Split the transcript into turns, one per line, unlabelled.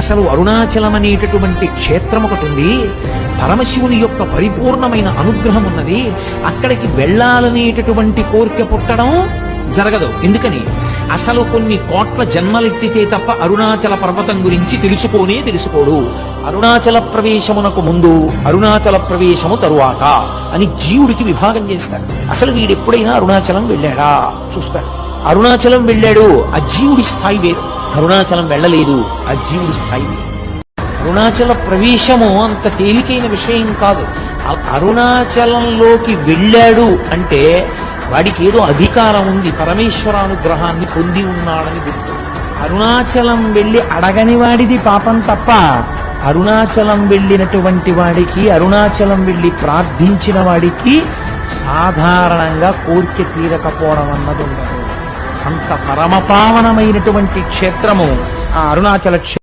అసలు అరుణాచలం అనేటటువంటి క్షేత్రం ఒకటి ఉంది. పరమశివుని యొక్క పరిపూర్ణమైన అనుగ్రహం ఉన్నది. అక్కడికి వెళ్ళాలనేటటువంటి కోరిక పుట్టడం జరగదు. ఎందుకని? అసలు కొన్ని కోట్ల జన్మలెత్తితే తప్ప అరుణాచల పర్వతం గురించి తెలుసుకోడు. అరుణాచల ప్రవేశమునకు ముందు, అరుణాచల ప్రవేశము తరువాత అని జీవుడికి విభాగం చేస్తాడు. అసలు వీడెప్పుడైనా అరుణాచలం వెళ్ళాడా చూస్తాడు. అరుణాచలం వెళ్ళాడు, ఆ జీవుడి స్థాయి వేరు. అరుణాచలం వెళ్ళలేదు, ఆ జీవుడి స్థాయి వేరు. అరుణాచల ప్రవేశము అంత తేలికైన విషయం కాదు. అరుణాచలంలోకి వెళ్ళాడు అంటే వాడికి ఏదో అధికారం ఉంది, పరమేశ్వరానుగ్రహాన్ని పొంది ఉన్నాడని గుర్తు. అరుణాచలం వెళ్ళి అడగని వాడిది పాపం తప్ప, అరుణాచలం వెళ్ళినటువంటి వాడికి, అరుణాచలం వెళ్ళి ప్రార్థించిన వాడికి సాధారణంగా కోరిక తీరకపోవడం అన్నది ఉండదు. అంత పరమపావనమైనటువంటి క్షేత్రము ఆ అరుణాచల క్షేత్రం.